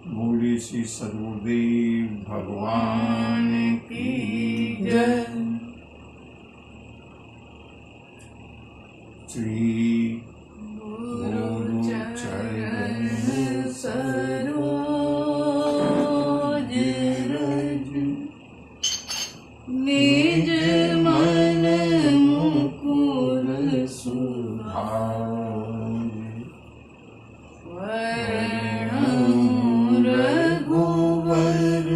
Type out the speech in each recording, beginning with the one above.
बोले श्री सद्गुरुदेव भगवान की जय। श्री गुरु चरण सरोज रज निज मन मुकुर सुधार। रघुवर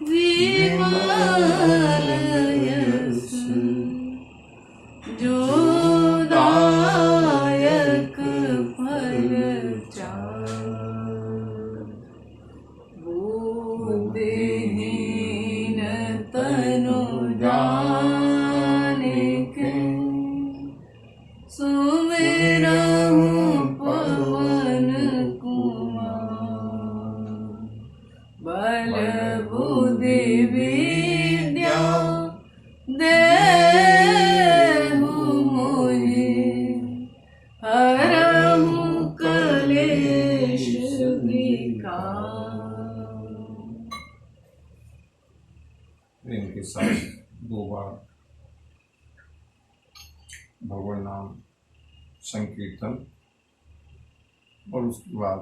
विमल यश जो दायक फल चार। बुद्धिहीन तनु जानिके सुमिरहु पवन कुमार। बल बुद्धि विद्या देहु मोहि हरहु कलेश विकार। प्रेम के साथ 2 बार भगवान नाम संकीर्तन और उसके बाद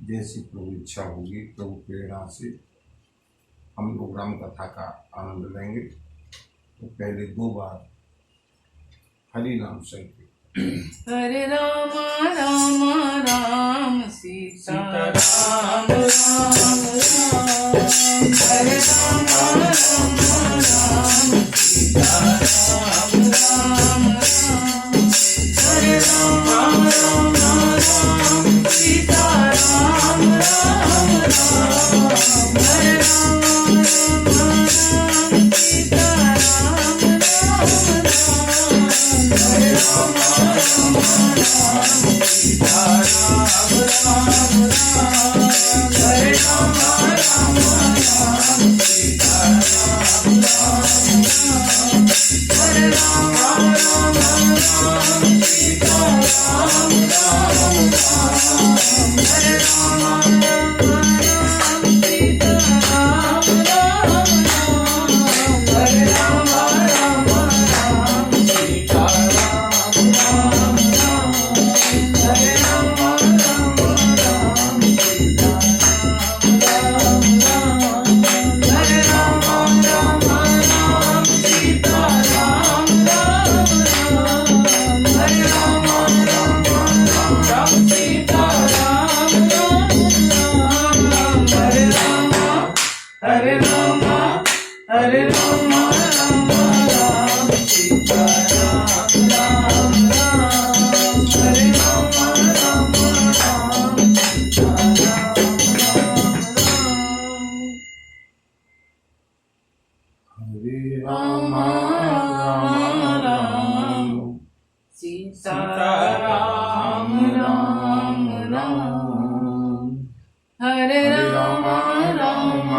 जैसी प्रभु इच्छा होगी प्रभु प्रेरणा से हम लोग राम कथा का आनंद लेंगे। तो पहले 2 बार हरि नाम संकीर्तन। हरे राम राम राम सीता राम राम राम। हरे राम राम राम सीता राम राम राम। हरे राम राम राम सीता राम राम राम। हरे राम राम सीता राम राम राम। हरे राम राम सीता राम राम राम। हरे राम राम सीता राम राम राम। हरे राम राम सीता राम राम राम। हरे राम राम सीता राम राम राम। हरे राम राम सीता राम राम राम। हरे राम राम सीता राम राम राम। हरे राम राम सीता राम राम राम। हरे राम राम सीता राम राम राम। हरे राम हरे राम हरे राम राम सीता राम राम राम। हरे राम राम सीता राम राम। हरे राम राम राम सीता राम राम राम। हरे राम राम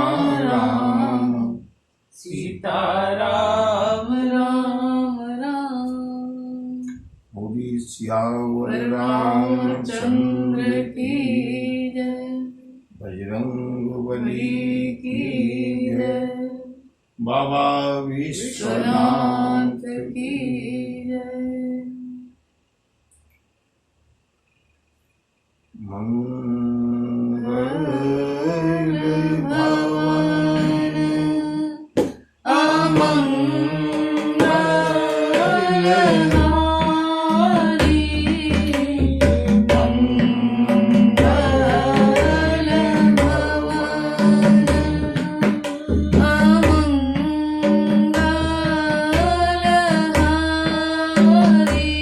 राम सीता राम राम राम। बोली सियावर रामचंद्र की जय। बजरंग बली की जय। बाबा विश्वनाथ विश्वनाथ की जय। मंगल भवन अमंगल हारी। मंगल भवन अमंगल हारी।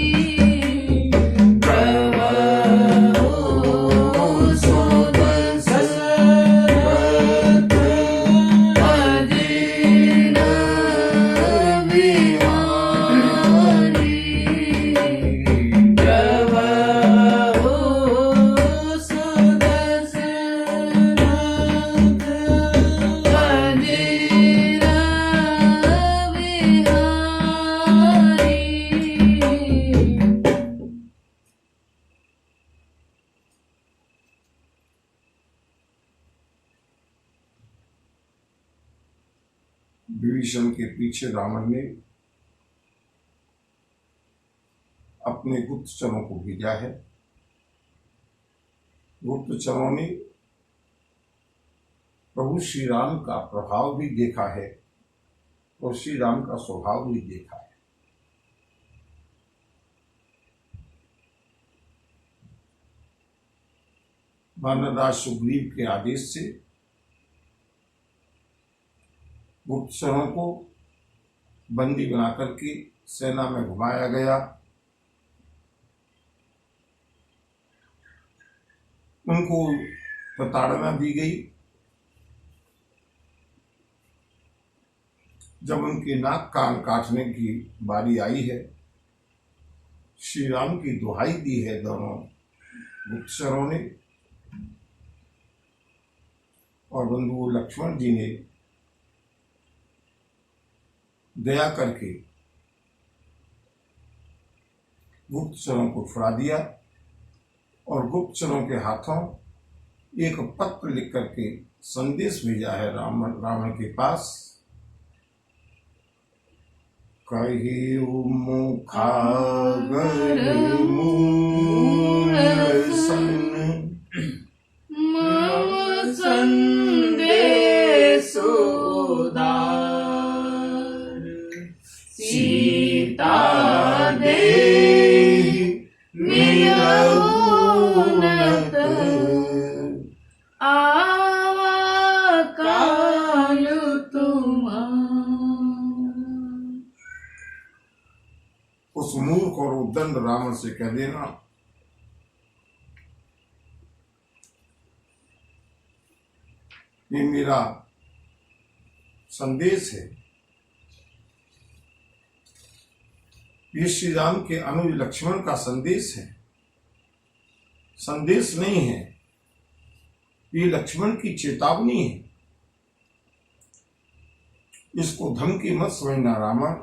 प्रभु सुद विभीषण के पीछे रावण ने अपने गुप्तचरों को भेजा है। गुप्तचरों ने प्रभु श्री राम का प्रभाव भी देखा है और श्री राम का स्वभाव भी देखा है। वानरराज सुग्रीव के आदेश से गुप्तचरों को बंदी बनाकर के सेना में घुमाया गया। उनको प्रताड़ना दी गई। जब उनके नाक कान काटने की बारी आई है, श्री राम की दुहाई दी है दोनों गुप्तचरों ने, और बंधु लक्ष्मण जी ने दया करके गुप्तचरों को छुड़ा दिया और गुप्तचरों के हाथों एक पत्र लिख करके संदेश भेजा है रावण के पास। कहियो मुखागर मूल सन मम संदेशो उदार सीता देहि मिलउनत आवा काल तुम्हार। उस मूर्ख और उद्दंड रावण से कह देना ये मेरा संदेश है, ये श्री राम के अनुज लक्ष्मण का संदेश है, संदेश नहीं है, ये लक्ष्मण की चेतावनी है। इसको धमकी मत समझना रावण।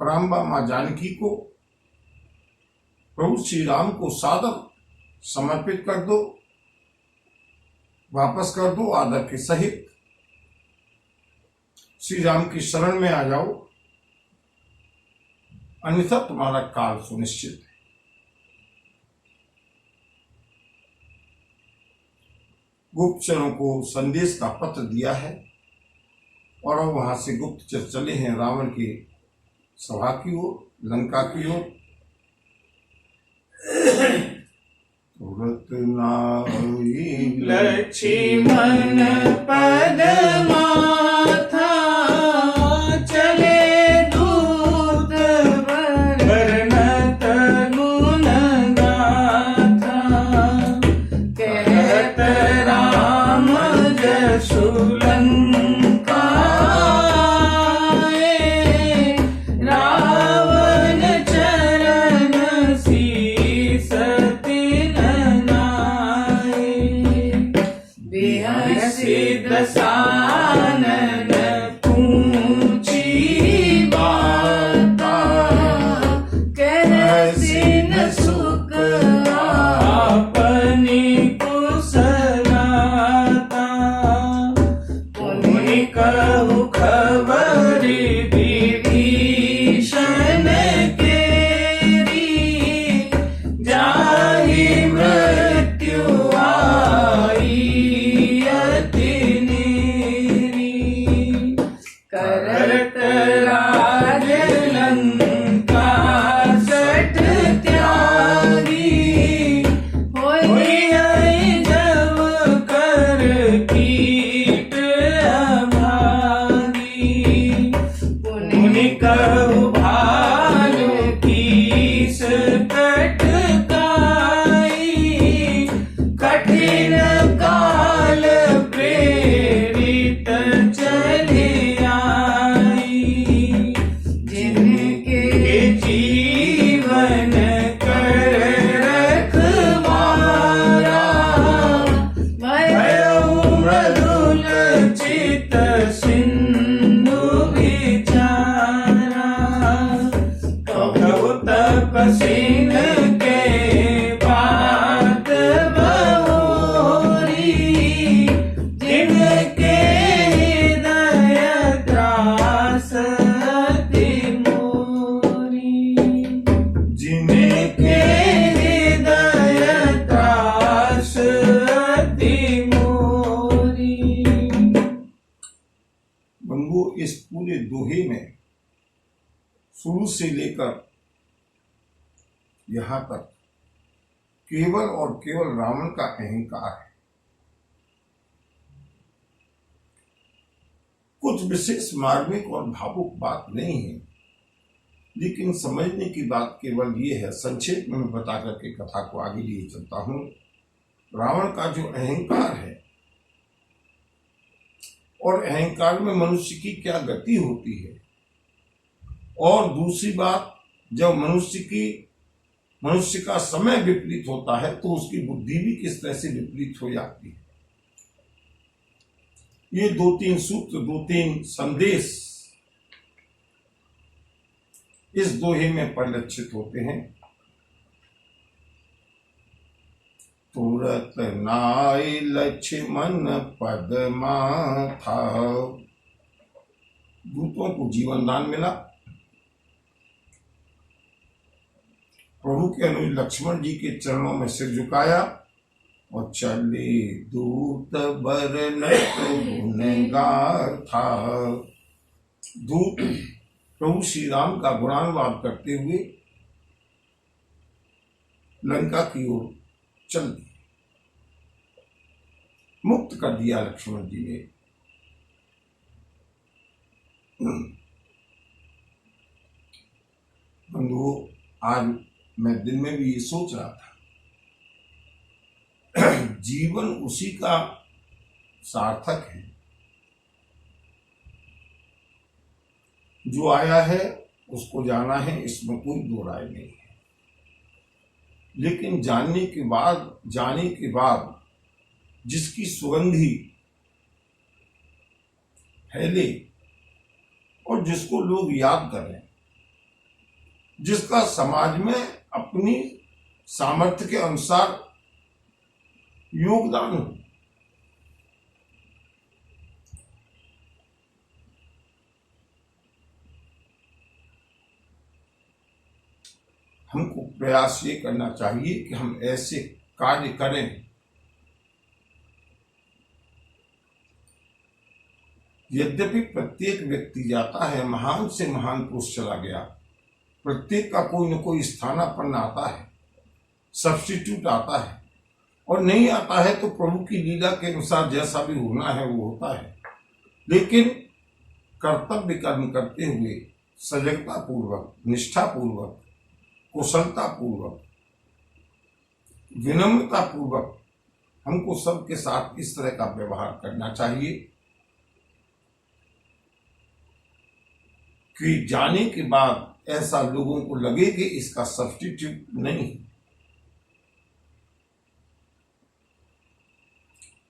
पराम्बा मां जानकी को प्रभु श्री राम को सादर समर्पित कर दो, वापस कर दो आदर के सहित। श्री राम की शरण में आ जाओ, अन्यथा तुम्हारा काल सुनिश्चित है। गुप्तचरों को संदेश का पत्र दिया है और वहां से गुप्तचर चले हैं रावण की सभा की ओर, लंका की ओर। लक्ष्मण पद माथा चले दूत वर्णत गुण गाथा कहत राम जसु लंका रावण चरण शीस तिन नाय। बेहसिद हे हृदय त्रास अति मोरी। बंधु, इस पूरे दोहे में शुरू से लेकर यहां तक केवल और केवल रावण का अहंकार है। कुछ विशेष मार्मिक और भावुक बात नहीं है, लेकिन समझने की बात केवल ये है। संक्षेप में मैं बता करके कथा को आगे लिए चलता हूं। रावण का जो अहंकार है और अहंकार में मनुष्य की क्या गति होती है, और दूसरी बात, जब मनुष्य का समय विपरीत होता है तो उसकी बुद्धि भी किस तरह से विपरीत हो जाती है। ये 2-3 सूत्र, 2-3 संदेश इस दोहे में परिलक्षित होते हैं। तुरत नाय लक्ष्मण पद माथा, दूतों को जीवन दान मिला। प्रभु के अनुज लक्ष्मण जी के चरणों में सिर झुकाया और चले दूत बरनत गुणगार था। दूत प्रभु श्री राम का गुणानुवाद करते हुए लंका की ओर चल दिए। मुक्त कर दिया लक्ष्मण जी ने। बंधुओं, आज मैं दिन में भी ये सोच रहा था, जीवन उसी का सार्थक है जो आया है, उसको जाना है, इसमें कोई दो राय नहीं है। लेकिन जाने के बाद जिसकी सुगंधी फैले और जिसको लोग याद करें, जिसका समाज में अपनी सामर्थ्य के अनुसार योगदान हो, हमको प्रयास ये करना चाहिए कि हम ऐसे कार्य करें यद्यपि प्रत्येक व्यक्ति जाता है, महान से महान पुरुष चला गया, प्रत्येक का कोई न कोई स्थानापन्न आता है, सब्स्टिट्यूट आता है, और नहीं आता है तो प्रभु की लीला के अनुसार जैसा भी होना है वो होता है। लेकिन कर्तव्य कर्म करते हुए सजगता पूर्वक, निष्ठा पूर्वक, कुशलता पूर्वक, विनम्रता पूर्वक हमको सबके साथ इस तरह का व्यवहार करना चाहिए कि जाने के बाद ऐसा लोगों को लगे कि इसका सब्स्टिट्यूट नहीं।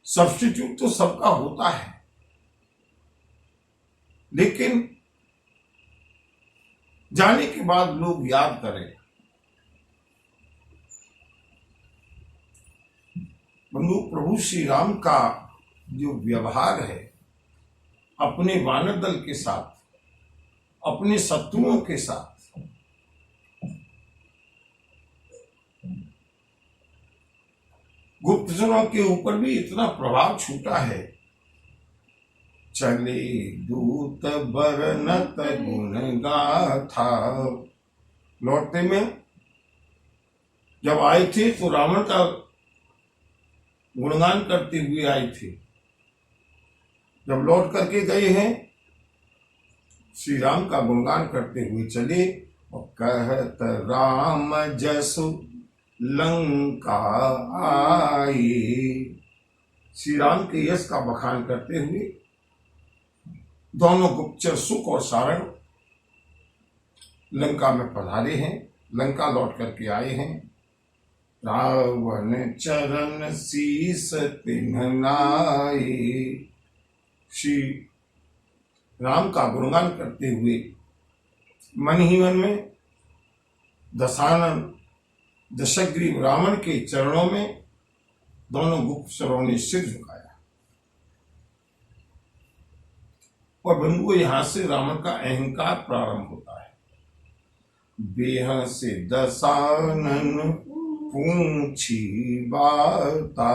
सब्स्टिट्यूट तो सबका होता है, लेकिन जाने के बाद लोग याद करें। बंधु, प्रभु श्री राम का जो व्यवहार है अपने वानर दल के साथ, अपने शत्रुओं के साथ, गुप्तचरों के ऊपर भी इतना प्रभाव छूटा है। चले दूत बरनत गुण गाथा, लौटते में जब आए थे तो रावण का गुणगान करते हुए आए थे। जब लौट करके गए हैं, श्री राम का गुणगान करते हुए चले और कहत राम जसु लंका आई। श्री राम के यश का बखान करते हुए दोनों गुप्तचर सुख और सारण लंका में पधारे हैं, लंका लौट करके आए हैं। रावण चरण शीस तिन्हनाई, श्री राम का गुणगान करते हुए मन ही मन में दशानन दशग्रीव रावण के चरणों में दोनों गुप्तचरों ने सिर झुकाया। और बंधुओं, यहां से रावण का अहंकार प्रारंभ होता है। बेह से दसानन पूछी बाता।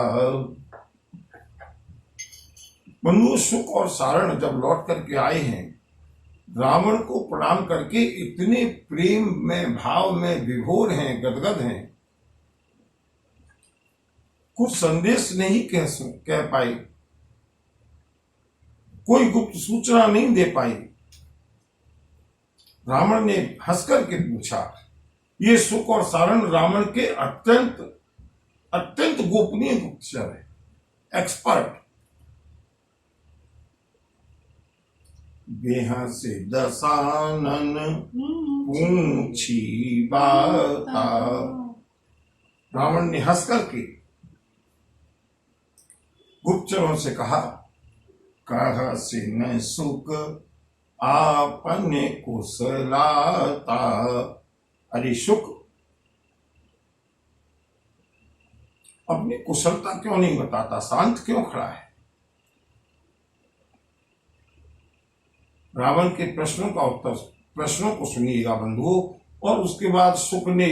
बंधु सुख और सारण जब लौट करके आए हैं, रावण को प्रणाम करके इतने प्रेम में भाव में विभोर हैं, गदगद हैं, कुछ संदेश नहीं कह पाए, कोई गुप्त सूचना नहीं दे पाई। रावण ने हंस करके पूछा, ये सुख और सारण रावण के अत्यंत अत्यंत गोपनीय गुप्तचर है, एक्सपर्ट। बेहा से दसानन पूछी बाता। रावण ने हंस करके गुप्तचरों से कहा, कह से न सुख आपने कुशलाता। अरे सुख, अपनी कुशलता क्यों नहीं बताता, शांत क्यों खड़ा है? रावण के प्रश्नों को सुनिएगा बंधुओं, और उसके बाद सुख ने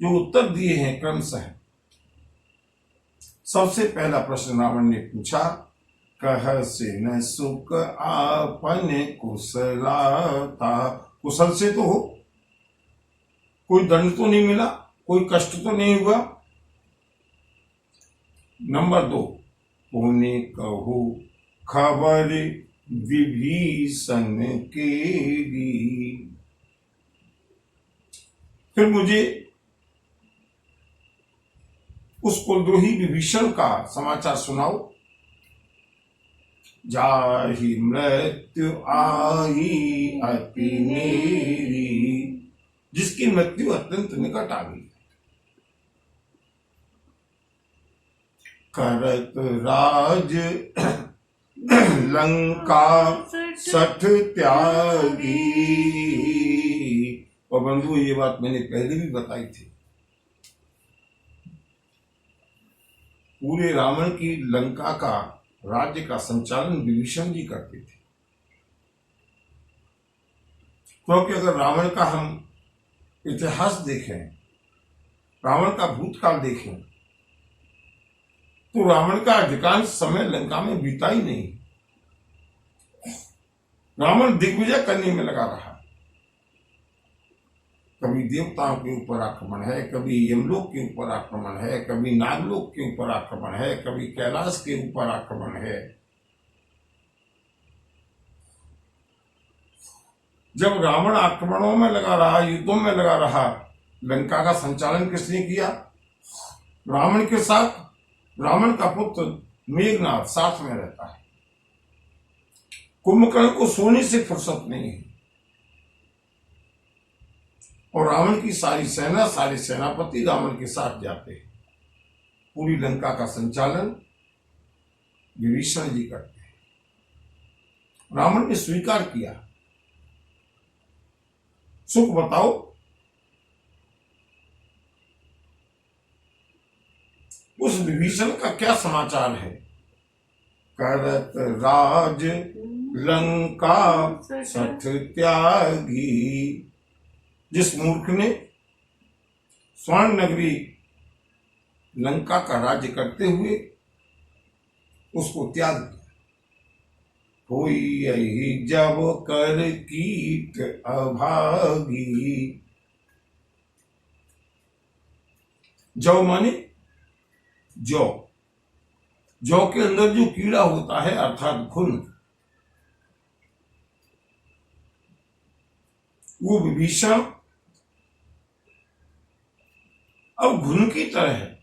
जो उत्तर दिए हैं क्रमशः। सबसे पहला प्रश्न रावण ने पूछा, कह से न सुख आपने कुशलाता। कुशल से तो हो, कोई दंड तो नहीं मिला, कोई कष्ट तो नहीं हुआ। नंबर 2, पुण्य कहू खबर विभीषण केरी। फिर मुझे उस कुलद्रोही विभीषण का समाचार सुनाओ। जाहि मृत्यु आई अति मेरी, जिसकी मृत्यु अत्यंत निकट आ गई। करत राज लंका सठ त्यागी। और बंधु, ये बात मैंने पहले भी बताई थी। पूरे रावण की लंका का राज्य का संचालन विभीषण जी करते थे। क्योंकि अगर रावण का हम इतिहास देखें, रावण का भूतकाल देखें, तो रावण का अधिकांश समय लंका में बीता ही नहीं। रावण दिग्विजय करने में लगा रहा। कभी देवताओं के ऊपर आक्रमण है, कभी यमलोक के ऊपर आक्रमण है, कभी नागलोक के ऊपर आक्रमण है, कभी कैलाश के ऊपर आक्रमण है। जब रावण आक्रमणों में लगा रहा, युद्धों में लगा रहा, लंका का संचालन किसने किया? रावण के साथ रावण का पुत्र मेघनाद साथ में रहता है। कुंभकर्ण को सोने से फुर्सत नहीं है, और रावण की सारी सेना, सारे सेनापति रावण के साथ जाते हैं। पूरी लंका का संचालन विभीषण जी करते हैं। रावण ने स्वीकार किया। सुख बताओ, उस विभीषण का क्या समाचार है? करत राज लंका सठ त्यागी। जिस मूर्ख ने स्वर्ण नगरी लंका का राज्य करते हुए उसको त्याग दिया। होई यही जब कर कीट अभागी। जौ माने जौ के अंदर जो कीड़ा होता है, अर्थात घुन, वो विभीषण अब घुन की तरह है।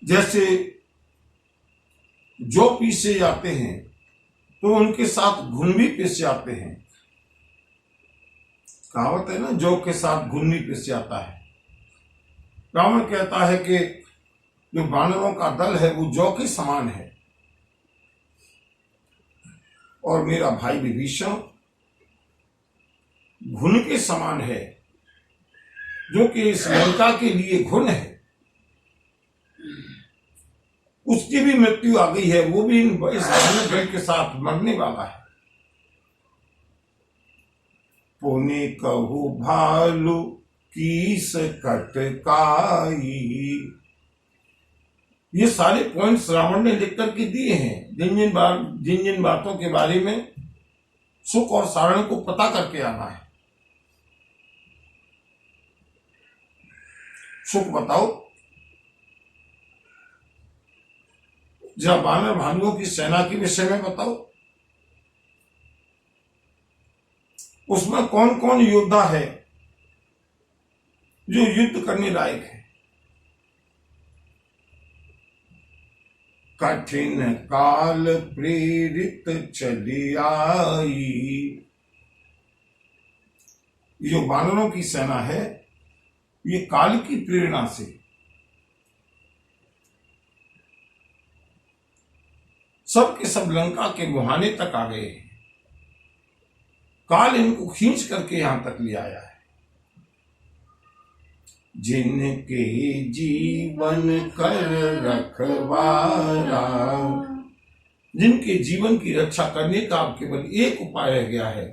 जैसे जौ पीसे जाते हैं तो उनके साथ घुन भी पीसे जाते हैं। कहावत है ना, जौ के साथ घुन भी पीसे जाता है। रावण कहता है कि जो वानरों का दल है वो जौ के समान है, और मेरा भाई विभीषण घुन के समान है, जो कि इस लंका के लिए घुन है। उसकी भी मृत्यु आ गई है, वो भी इस वानर दल के साथ मरने वाला है। पुनि कहु भालू कीस कटकाई। ये सारे पॉइंट्स रावण ने लिख करके दिए हैं, जिन जिन बातों के बारे में सुख और सारण को पता करके आना है। सुख बताओ, जरा वानर भालुओं की सेना के विषय में बताओ, उसमें कौन कौन योद्धा है जो युद्ध करने लायक है। कठिन काल प्रेरित चली आई। जो वानरों की सेना है, ये काल की प्रेरणा से सब के सब लंका के मुहाने तक आ गए हैं। काल इनको खींच करके यहां तक ले आया है। जिनके जीवन कर रखवारा, जिनके जीवन की रक्षा करने का अब केवल एक उपाय रह गया है।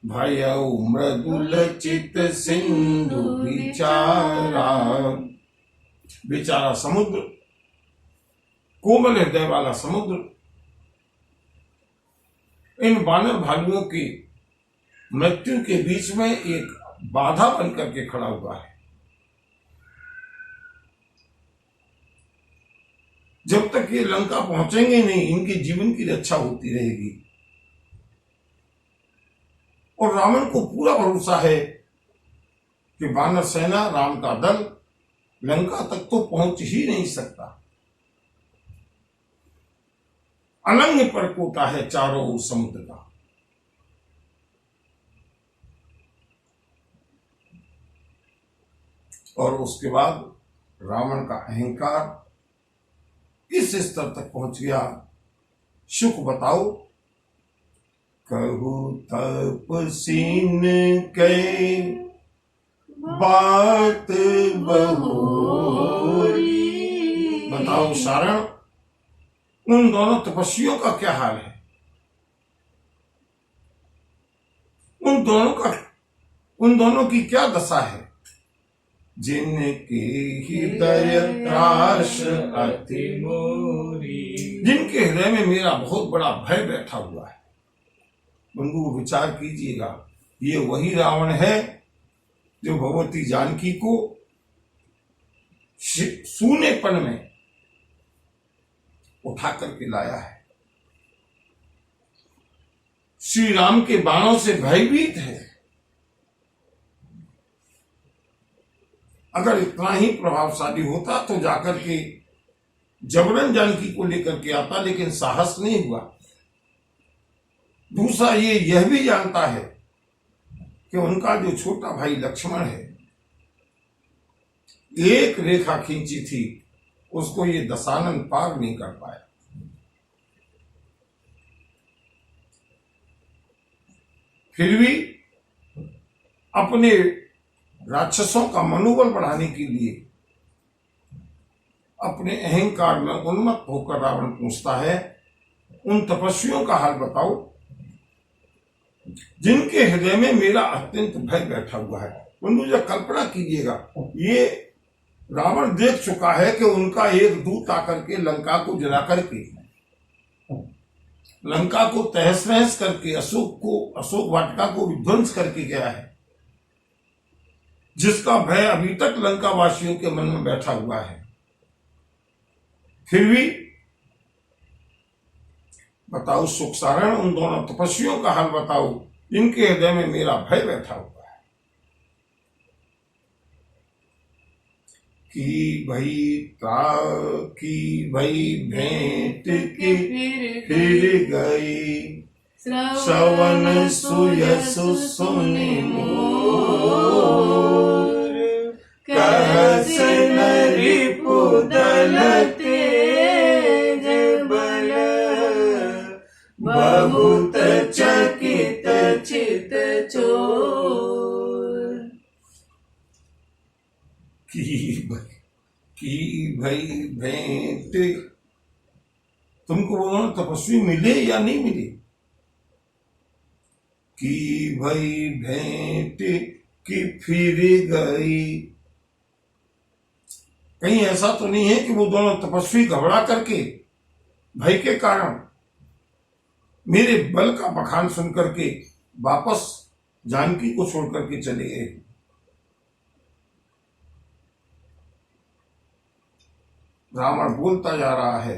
भयउ मृदुल चित सिंधु विचारा। बेचारा समुद्र, कोमल हृदय वाला समुद्र, इन वानर भालुओं की मृत्यु के बीच में एक बाधा बनकर के खड़ा हुआ है। जब तक ये लंका पहुंचेंगे नहीं, इनके जीवन की रक्षा होती रहेगी। और रावण को पूरा भरोसा है कि वानर सेना, राम का दल लंका तक तो पहुंच ही नहीं सकता। अनंग परकोटा है चारों ओर समुद्र का। और उसके बाद रावण का अहंकार इस स्तर तक पहुंच गया। सुख बताओ, कहू तपसीन के बात बहुरी। बताओ सारण, उन दोनों तपस्वियों का क्या हाल है? उन दोनों की क्या दशा है? जिनके हृदय त्रास अति मोरी। जिनके हृदय में मेरा बहुत बड़ा भय बैठा हुआ है। बंधु विचार कीजिएगा, ये वही रावण है जो भगवती जानकी को सूनेपन में उठा करके लाया है। श्री राम के बाणों से भयभीत है। अगर इतना ही प्रभावशाली होता तो जाकर के जबरन जानकी को लेकर के आता, लेकिन साहस नहीं हुआ। दूसरा ये यह भी जानता है कि उनका जो छोटा भाई लक्ष्मण है, एक रेखा खींची थी, उसको ये दशानन पार नहीं कर पाया। फिर भी अपने राक्षसों का मनोबल बढ़ाने के लिए अपने अहंकार में उन्मत्त होकर रावण पूछता है, उन तपस्वियों का हाल बताओ जिनके हृदय में मेरा अत्यंत भय बैठा हुआ है। बंधु जब कल्पना कीजिएगा, ये रावण देख चुका है कि उनका एक दूत आकर के लंका को जला करके, लंका को तहस नहस करके, अशोक वाटिका को विध्वंस करके गया है, जिसका भय अभी तक लंका वासियों के मन में बैठा हुआ है। फिर भी बताओ सुख सारण, उन दोनों तपस्वियों का हाल बताओ जिनके हृदय में मेरा भय बैठा हुआ है। कि भई भेंट की फिर गई, श्रवण सुयस सुनि मोर, कहस रिपु दल तेज बल, बहुत चकित चित चोर। की भाई भेंट, तुमको वो तपस्वी मिले या नहीं मिले? की भई भेंट की फिर गई। कहीं ऐसा तो नहीं है कि वो दोनों तपस्वी घबरा करके भय के कारण मेरे बल का बखान सुन करके वापस जानकी को छोड़ करके चले गए। रावण बोलता जा रहा है,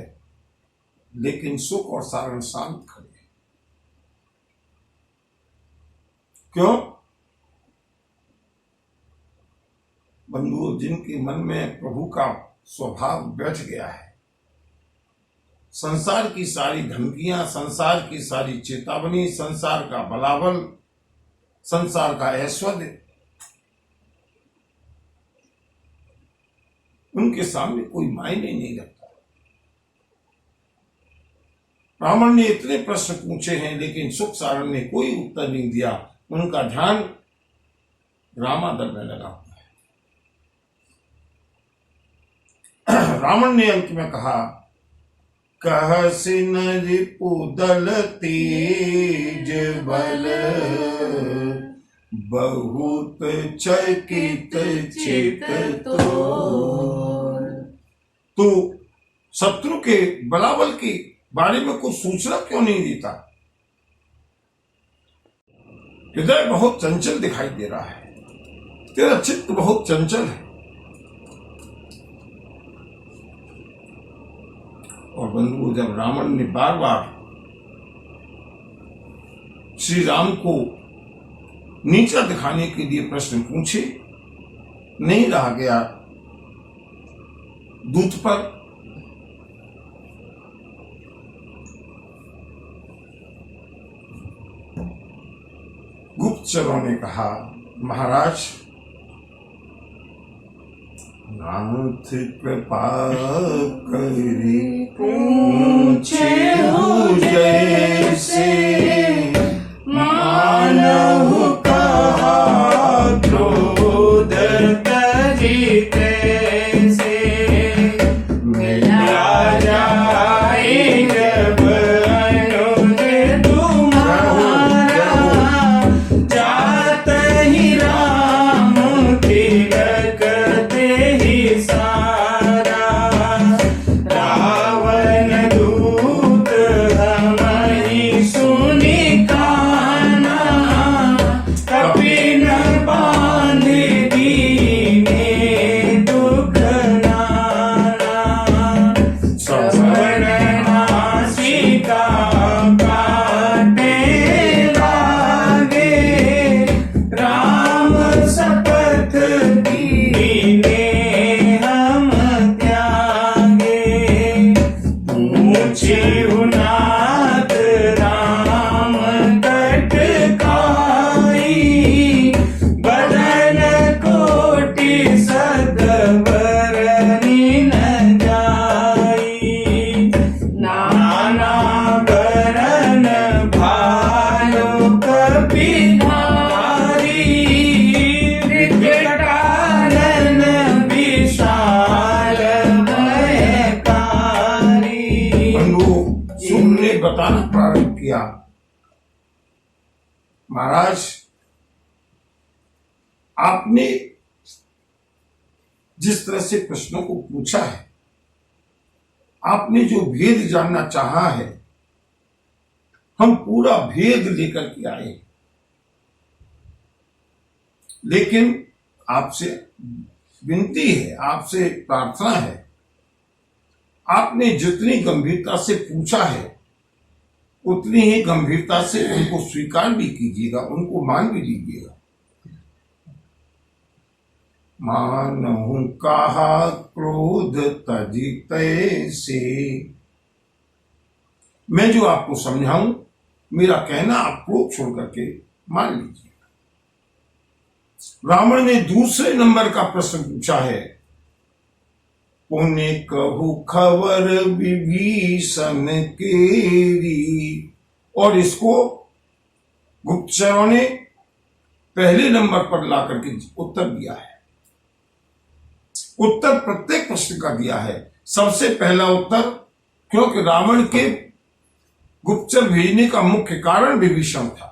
लेकिन सुख और सारण शांत खड़े। क्यों? बंधुओं, जिनके मन में प्रभु का स्वभाव बैठ गया है, संसार की सारी धमकियां, संसार की सारी चेतावनी, संसार का बलाबल, संसार का ऐश्वर्य उनके सामने कोई मायने नहीं रखता। रावण ने इतने प्रश्न पूछे हैं, लेकिन सुख सारण ने कोई उत्तर नहीं दिया। उनका ध्यान रामादर में लगा हुआ है। रावण ने अंत में कहा, कहसिन रिपुदल तेज बल, बहुत चकित चित तो शत्रु के बलाबल के बारे में कुछ सूचना क्यों नहीं देता? हृदय बहुत चंचल दिखाई दे रहा है, तेरा चित्त बहुत चंचल है। और बंधुओं, जब रावण ने बार बार श्री राम को नीचा दिखाने के लिए प्रश्न पूछे, नहीं रहा गया दूत पर। गुप्तचरों ने कहा, महाराज, नाथ कृपा करी पूछे जैसे, मानहु कहा क्रोध तजिते से, मिला जाए जब अनुज तुम्हारा, जात ही राम तिलक ही सारा, रावण दूत हमारी सुनी काना, कपिन बांध दीने दुख नाना, सवन नासिका काटे लागे, राम शपथ दीने हम त्यागे, पूछे नाथ राम कटकाई, बदन कोटि सदवर न जाई, नाना बरन भालो कपिधारी, विकटानन विशाल भयकारी। सुख ने बताना प्रारंभ किया, महाराज, आपने जिस तरह से प्रश्नों को पूछा है, आपने जो भेद जानना चाहा है, हम पूरा भेद लेकर के आए। लेकिन आपसे विनती है, आपसे प्रार्थना है, आपने जितनी गंभीरता से पूछा है, उतनी ही गंभीरता से उनको स्वीकार भी कीजिएगा, उनको मान भी लीजिएगा। मानहु कहा क्रोध तजिते से, मैं जो आपको समझाऊं, मेरा कहना आप क्रोध छोड़ करके मान लीजिए। रावण ने दूसरे नंबर का प्रश्न पूछा है, पुण्य कहु खबर विभीषण केरी, और इसको गुप्तचरों ने पहले नंबर पर ला करके उत्तर दिया है। उत्तर प्रत्येक प्रश्न का दिया है। सबसे पहला उत्तर, क्योंकि रावण के गुप्तचर भेजने का मुख्य कारण विभीषण था।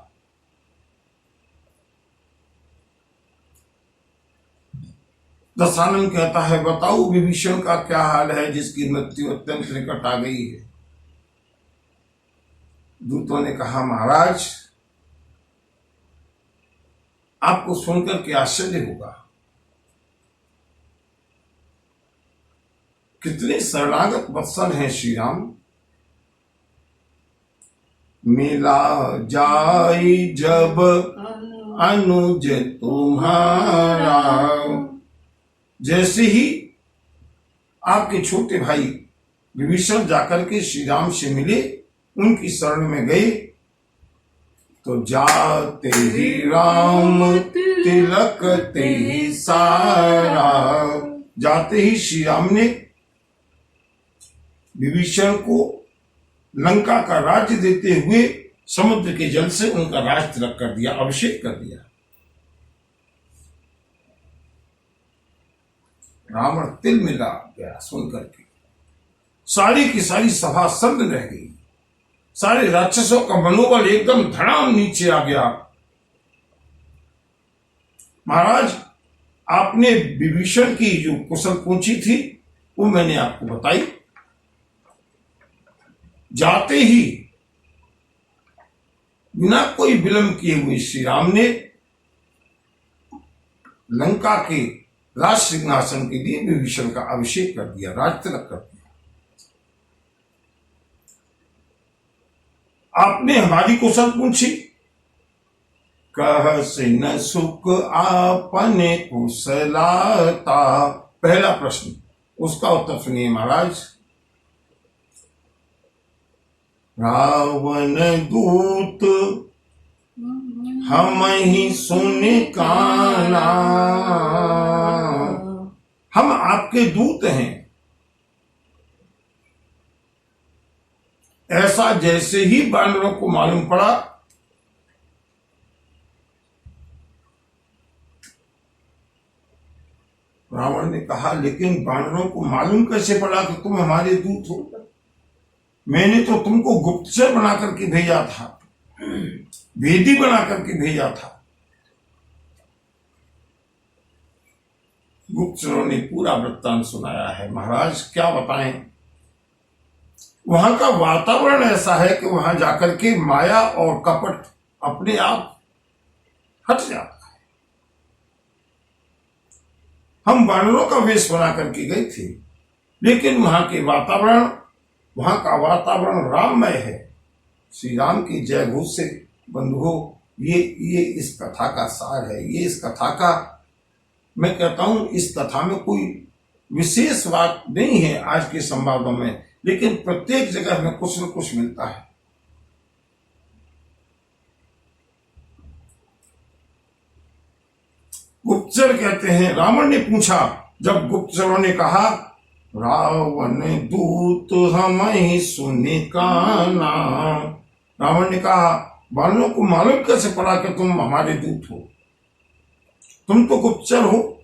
दशानन कहता है, बताओ विभीषण का क्या हाल है जिसकी मृत्यु अत्यंत निकट आ गई है। दूतों ने कहा, महाराज आपको सुनकर के आश्चर्य होगा, कितने शरणागत वत्सल हैं श्री राम। मिला जाई जब अनुज तुम्हारा, जैसे ही आपके छोटे भाई विभीषण जाकर के श्री राम से मिले, उनकी शरण में गए, तो जाते ही राम तिलक ते ही सारा, जाते ही श्री राम ने विभीषण को लंका का राज्य देते हुए समुद्र के जल से उनका राज तिलक कर दिया, अभिषेक कर दिया। रावण तिल मिला गया सुनकर के, सारी की सारी सभा सन्न रह गई, सारे राक्षसों का मनोबल एकदम धड़ाम नीचे आ गया। महाराज आपने विभीषण की जो कुशल पूछी थी वो मैंने आपको बताई। जाते ही बिना कोई विलंब किए हुए श्री राम ने लंका के राज सिंहासन के लिए विभीषण का अभिषेक कर दिया, राज तिलक कर दिया। आपने हमारी कुशल पूछी, कह से न सुख आपने कुशलाता, पहला प्रश्न, उसका उत्तर सुनिए महाराज। रावण दूत हम ही सुन काना, हम आपके दूत हैं, ऐसा जैसे ही वानरों को मालूम पड़ा, रावण ने कहा, लेकिन वानरों को मालूम कैसे पड़ा कि तुम हमारे दूत हो? मैंने तो तुमको गुप्तचर बना करके भेजा था, भेदी बना करके भेजा था। गुप्तचरों ने पूरा वृत्तांत सुनाया है। महाराज क्या बताएं, वहां का वातावरण ऐसा है कि वहां जाकर के माया और कपट अपने आप हट जाता है। हम वानरों का वेश बना करके गए थे, लेकिन वहां का वातावरण राममय है। श्री राम की जय घोष से बंधुओं, ये इस कथा का सार है। ये इस कथा का, मैं कहता हूं, इस कथा में कोई विशेष बात नहीं है आज के संवादों में, लेकिन प्रत्येक जगह में कुछ न कुछ मिलता है। गुप्तचर कहते हैं, रावण ने पूछा, जब गुप्तचरों ने कहा, रावण दूत हम ही सुने काना, रावण ने कहा, वानरों को मालूम कैसे पड़ा कि तुम हमारे दूत हो? तुम तो गुप्तचर हो,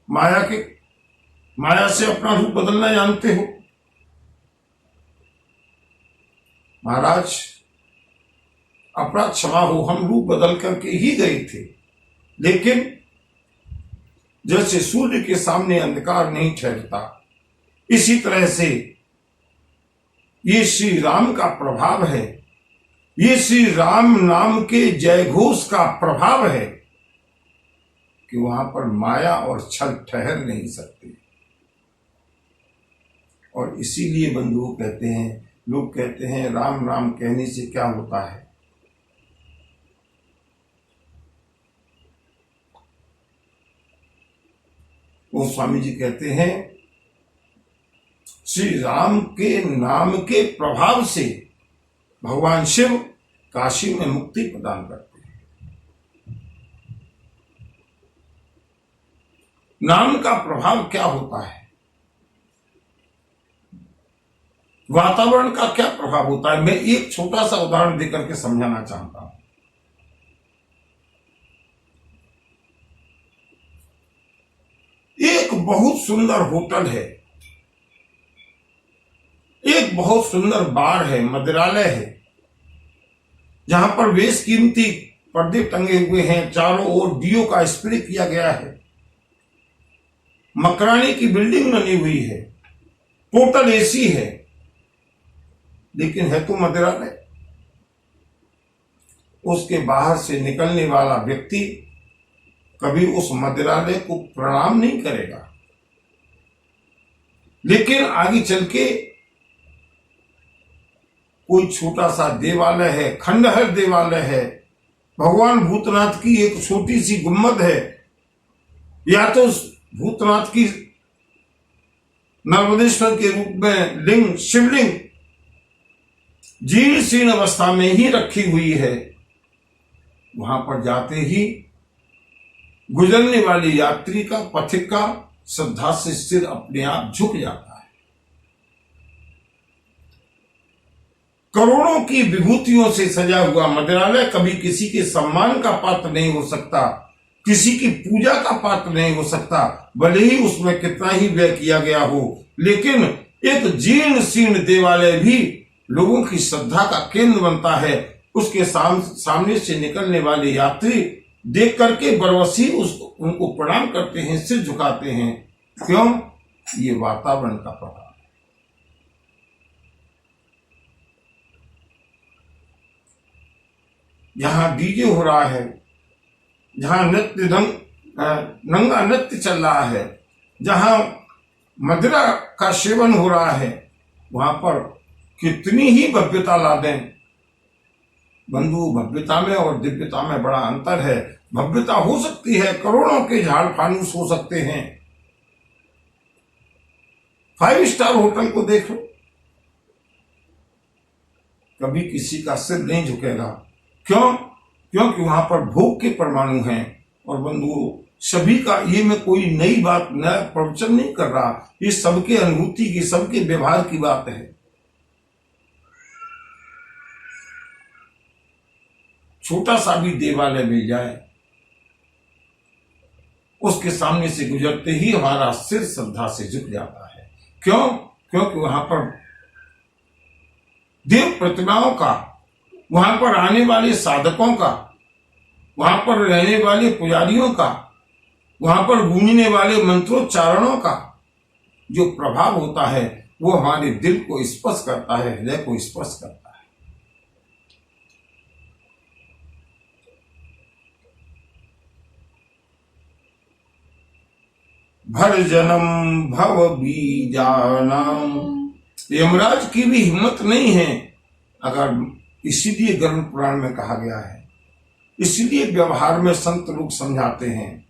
माया से अपना रूप बदलना जानते हो। महाराज अपराध क्षमा हो, हम रूप बदल करके ही गए थे, लेकिन जैसे सूर्य के सामने अंधकार नहीं ठहरता, इसी तरह से ये श्री राम का प्रभाव है, ये श्री राम नाम के जय घोष का प्रभाव है कि वहां पर माया और छल ठहर नहीं सकते। और इसीलिए बंधुओं कहते हैं, लोग कहते हैं राम राम कहने से क्या होता है? वो स्वामी जी कहते हैं, श्री राम के नाम के प्रभाव से भगवान शिव काशी में मुक्ति प्रदान करते हैं। नाम का प्रभाव क्या होता है? वातावरण का क्या प्रभाव होता है? मैं एक छोटा सा उदाहरण देकर के समझाना चाहता हूं। एक बहुत सुंदर होटल है, एक बहुत सुंदर बार है, मदिरालय है, जहां पर बेशकीमती पर्दे टंगे हुए हैं, चारों ओर दियों का स्प्रे किया गया है। मकरानी की बिल्डिंग बनी हुई है, टोटल एसी है, लेकिन है तो मदिरालय। उसके बाहर से निकलने वाला व्यक्ति कभी उस मदिरालय को प्रणाम नहीं करेगा, लेकिन आगे चल के कोई छोटा सा देवालय है, खंडहर देवालय है, भगवान भूतनाथ की एक छोटी सी गुम्बद है, या तो भूतनाथ की नर्मदेश्वर के रूप में लिंग, शिवलिंग जीर्ण शीर्ण अवस्था में ही रखी हुई है, वहां पर जाते ही गुजरने वाले यात्री का, पथिक का श्रद्धा से सिर अपने आप झुक जाता है। करोड़ों की विभूतियों से सजा हुआ मदिरालय कभी किसी के सम्मान का पात्र नहीं हो सकता, किसी की पूजा का पात्र नहीं हो सकता, भले ही उसमें कितना ही व्यय किया गया हो। लेकिन एक जीर्ण शीर्ण देवालय भी लोगों की श्रद्धा का केंद्र बनता है। उसके सामने से निकलने वाले यात्री देख करके बरवसी उनको प्रणाम करते हैं, सिर झुकाते हैं। क्यों? ये वातावरण का प्रभाव। जहां डीजे हो रहा है, जहां नंगा नृत्य चल रहा है, जहां मदिरा का सेवन हो रहा है, वहां पर कितनी ही भव्यता ला दें। बंधु, भव्यता में और दिव्यता में बड़ा अंतर है। भव्यता हो सकती है, करोड़ों के झाड़ फानूस हो सकते हैं। 5 स्टार होटल को देख लो, कभी किसी का सिर नहीं झुकेगा। क्यों? क्योंकि वहां पर भोग के परमाणु हैं। और बंधुओं, सभी का, ये मैं कोई नई बात, नया प्रवचन नहीं कर रहा, ये सबके अनुभूति की, सबके व्यवहार की बात है। छोटा सा भी देवालय मिल जाए, उसके सामने से गुजरते ही हमारा सिर श्रद्धा से झुक जाता है। क्यों? क्योंकि वहां पर देव प्रतिमाओं का, वहां पर आने वाले साधकों का, वहां पर रहने वाले पुजारियों का, वहां पर गूंजने वाले मंत्रोच्चारणों का जो प्रभाव होता है, वो हमारे दिल को स्पर्श करता है, हृदय को स्पर्श करता है। भर जन्म भव बीजानाम। यमराज की भी हिम्मत नहीं है, अगर इसीलिए गरुड़ पुराण में कहा गया है, इसीलिए व्यवहार में संत लोग समझाते हैं,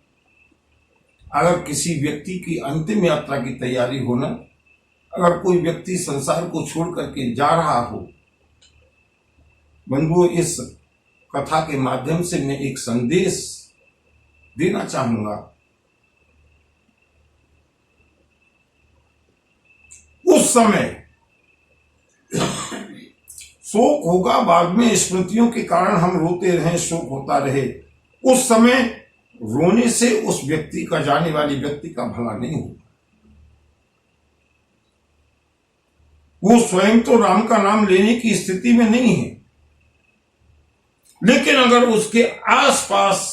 अगर किसी व्यक्ति की अंतिम यात्रा की तैयारी हो ना, अगर कोई व्यक्ति संसार को छोड़ करके जा रहा हो, बंधुओं, इस कथा के माध्यम से मैं एक संदेश देना चाहूंगा। उस समय शोक होगा, बाद में स्मृतियों के कारण हम रोते रहे, शोक होता रहे। उस समय रोने से उस व्यक्ति का, जाने वाले व्यक्ति का भला नहीं होगा। वो स्वयं तो राम का नाम लेने की स्थिति में नहीं है, लेकिन अगर उसके आसपास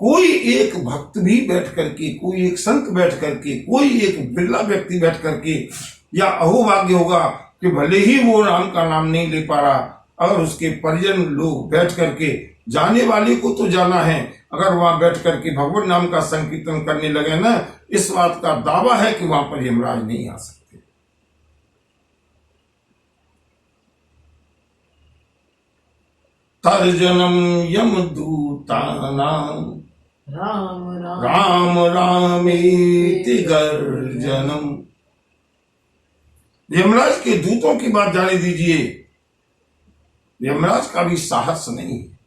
कोई एक भक्त भी बैठ करके, कोई एक संत बैठ करके, कोई एक बिरला व्यक्ति बैठ करके, या अहोभाग्य होगा कि भले ही वो राम का नाम नहीं ले पा रहा, अगर उसके परिजन लोग बैठ करके, जाने वाले को तो जाना है, अगर वहां बैठ करके भगवान नाम का संकीर्तन करने लगे ना, इस बात का दावा है कि वहां पर यमराज नहीं आ सकते। तर्जनम यमदूतानां राम राम राम रामेति गर्जनम। यमराज के दूतों की बात जाने दीजिए, यमराज का भी साहस नहीं है।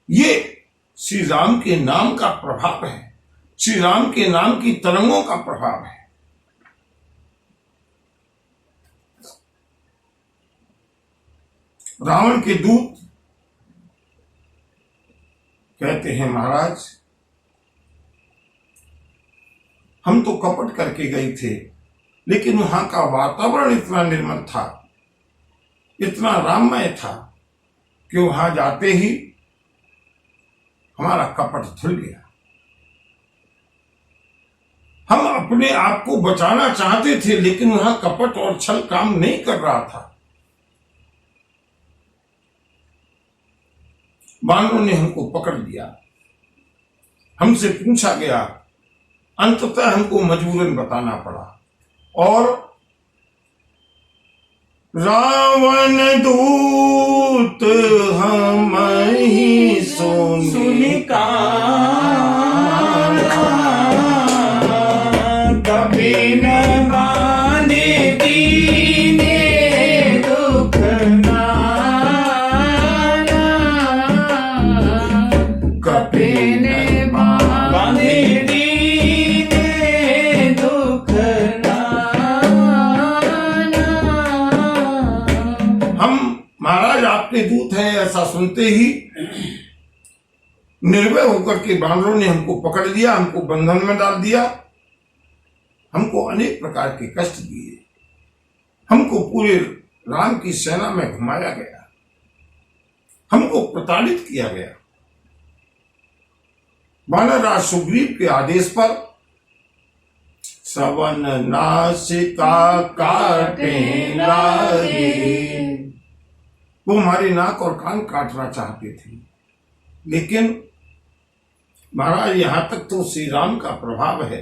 ये श्री राम के नाम का प्रभाव है, श्री राम के नाम की तरंगों का प्रभाव है। रावण के दूत कहते हैं, महाराज हम तो कपट करके गए थे, लेकिन वहां का वातावरण इतना निर्मल था, इतना राममय था कि वहां जाते ही हमारा कपट धुल गया। अपने आप को बचाना चाहते थे, लेकिन वहां कपट और छल काम नहीं कर रहा था। बानरों ने हमको पकड़ लिया, हमसे पूछा गया, अंततः हमको मजबूरन बताना पड़ा। और रावण दूत हम ही सुनि कभी न माने दीने दुख नाना, कभी न माने दीने दुख नाना। हम महाराज आपके दूत हैं ऐसा सुनते ही निर्भय होकर के बानरों ने हमको पकड़ लिया, हमको बंधन में डाल दिया, हमको अनेक प्रकार के कष्ट दिए, हमको पूरे राम की सेना में घुमाया गया, हमको प्रताड़ित किया गया। वानरराज सुग्रीव के आदेश पर सवन नासिका काटे लागे, वो हमारी नाक और कान काटना चाहते थे, लेकिन महाराज यहां तक तो श्री राम का प्रभाव है।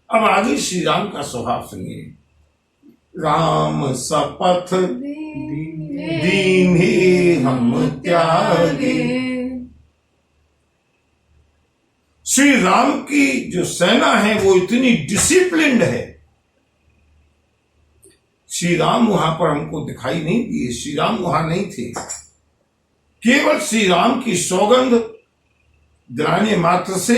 अब आगे श्री राम का स्वभाव सुनिए। राम सपथ दीन्हे हम त्यागे। श्री राम की जो सेना है वो इतनी डिसिप्लिन्ड है। श्री राम वहां पर हमको दिखाई नहीं दिए, श्री राम वहां नहीं थे। केवल श्री राम की सौगंध दिलाने मात्र से